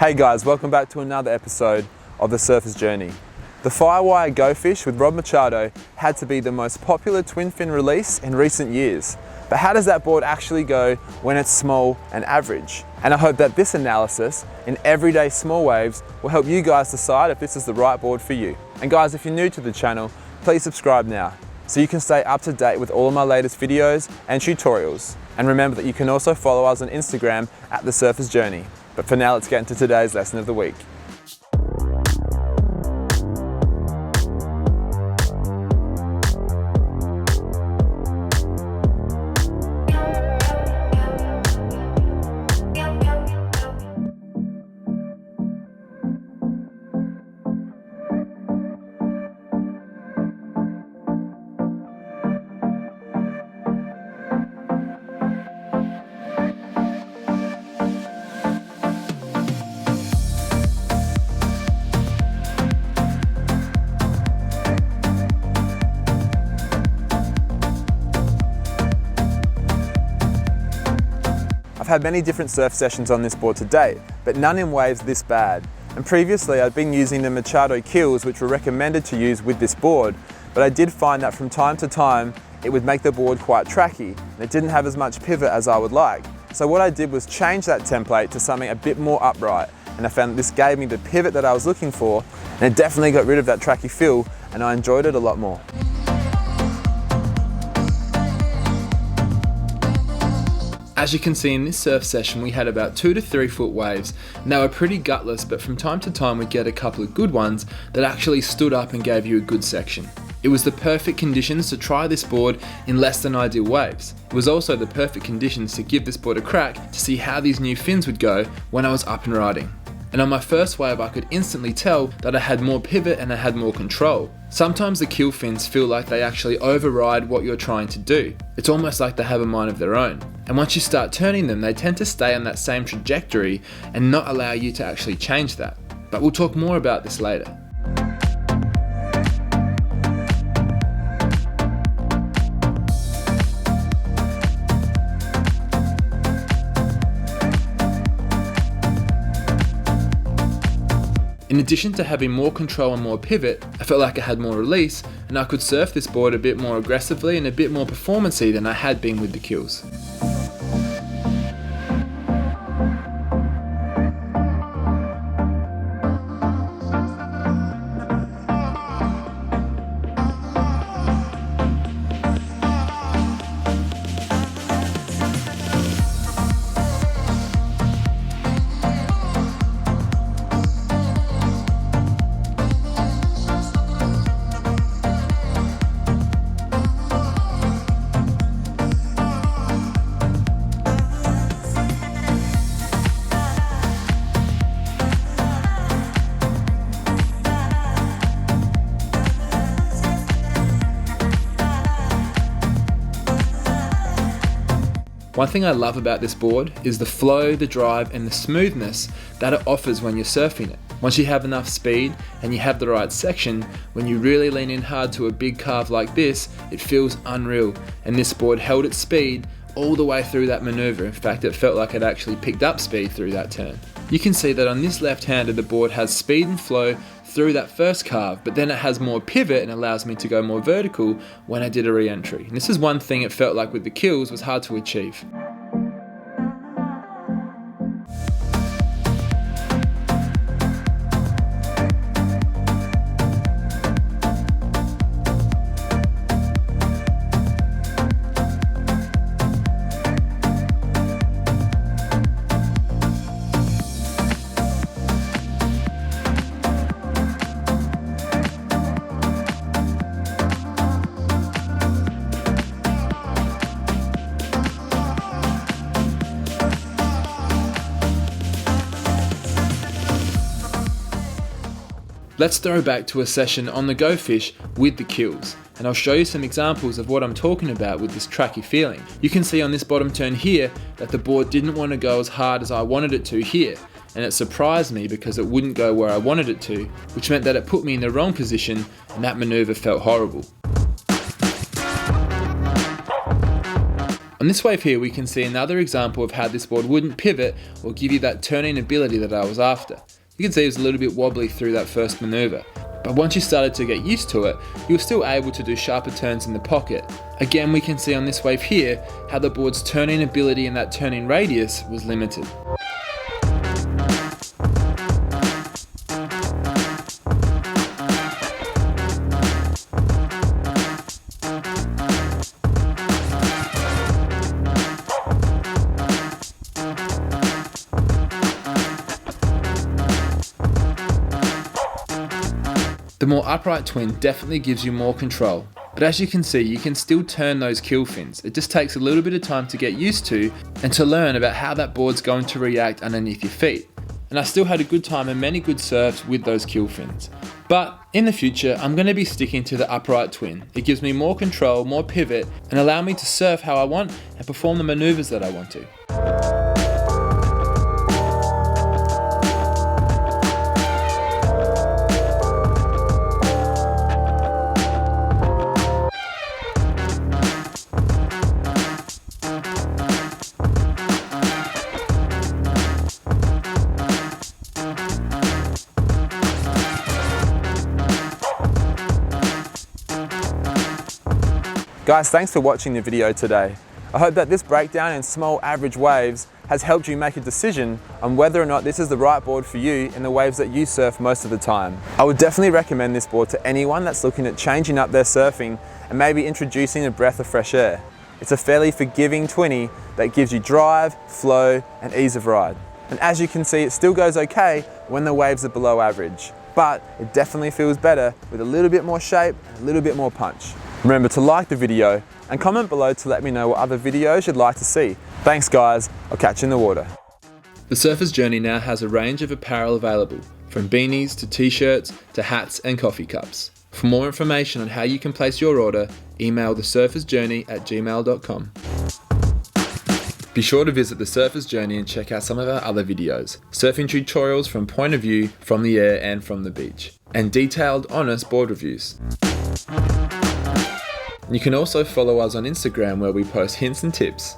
Hey guys, welcome back to another episode of The Surfer's Journey. The Firewire Go Fish with Rod Machado had to be the most popular twin fin release in recent years. But how does that board actually go when it's small and average? And I hope that this analysis in everyday small waves will help you guys decide if this is the right board for you. And guys, if you're new to the channel, please subscribe now so you can stay up to date with all of my latest videos and tutorials. And remember that you can also follow us on Instagram at The Surfer's Journey. But for now, let's get into today's lesson of the week. I've had many different surf sessions on this board to date, but none in waves this bad. And previously I'd been using the Machado keels, which were recommended to use with this board, but I did find that from time to time it would make the board quite tracky and it didn't have as much pivot as I would like. So what I did was change that template to something a bit more upright, and I found that this gave me the pivot that I was looking for, and it definitely got rid of that tracky feel and I enjoyed it a lot more. As you can see in this surf session, we had about 2 to 3 foot waves, and they were pretty gutless, but from time to time we'd get a couple of good ones that actually stood up and gave you a good section. It was the perfect conditions to try this board in less than ideal waves. It was also the perfect conditions to give this board a crack to see how these new fins would go when I was up and riding. And on my first wave I could instantly tell that I had more pivot and I had more control. Sometimes the keel fins feel like they actually override what you're trying to do. It's almost like they have a mind of their own. And once you start turning them, they tend to stay on that same trajectory and not allow you to actually change that. But we'll talk more about this later. In addition to having more control and more pivot, I felt like I had more release and I could surf this board a bit more aggressively and a bit more performance-y than I had been with the keels. One thing I love about this board is the flow, the drive and the smoothness that it offers when you're surfing it. Once you have enough speed and you have the right section, when you really lean in hard to a big carve like this, it feels unreal, and this board held its speed all the way through that maneuver. In fact, it felt like it actually picked up speed through that turn. You can see that on this left-hander the board has speed and flow through that first carve, but then it has more pivot and allows me to go more vertical when I did a re-entry. And this is one thing it felt like with the keels was hard to achieve. Let's throw back to a session on the Go Fish with the keels, and I'll show you some examples of what I'm talking about with this tracky feeling. You can see on this bottom turn here that the board didn't want to go as hard as I wanted it to here, and it surprised me because it wouldn't go where I wanted it to, which meant that it put me in the wrong position and that maneuver felt horrible. On this wave here, we can see another example of how this board wouldn't pivot or give you that turning ability that I was after. You can see it was a little bit wobbly through that first maneuver, but once you started to get used to it, you were still able to do sharper turns in the pocket. Again, we can see on this wave here how the board's turning ability and that turning radius was limited. The more upright twin definitely gives you more control, but as you can see, you can still turn those keel fins. It just takes a little bit of time to get used to and to learn about how that board's going to react underneath your feet. And I still had a good time and many good serves with those keel fins. But in the future, I'm going to be sticking to the upright twin. It gives me more control, more pivot, and allow me to surf how I want and perform the maneuvers that I want to. Guys, thanks for watching the video today. I hope that this breakdown in small average waves has helped you make a decision on whether or not this is the right board for you in the waves that you surf most of the time. I would definitely recommend this board to anyone that's looking at changing up their surfing and maybe introducing a breath of fresh air. It's a fairly forgiving twinny that gives you drive, flow, and ease of ride. And as you can see, it still goes okay when the waves are below average, but it definitely feels better with a little bit more shape and a little bit more punch. Remember to like the video and comment below to let me know what other videos you'd like to see. Thanks guys, I'll catch you in the water. The Surfer's Journey now has a range of apparel available, from beanies to t-shirts to hats and coffee cups. For more information on how you can place your order, email thesurfersjourney@gmail.com. Be sure to visit The Surfer's Journey and check out some of our other videos, surfing tutorials from point of view, from the air and from the beach, and detailed, honest board reviews. You can also follow us on Instagram where we post hints and tips.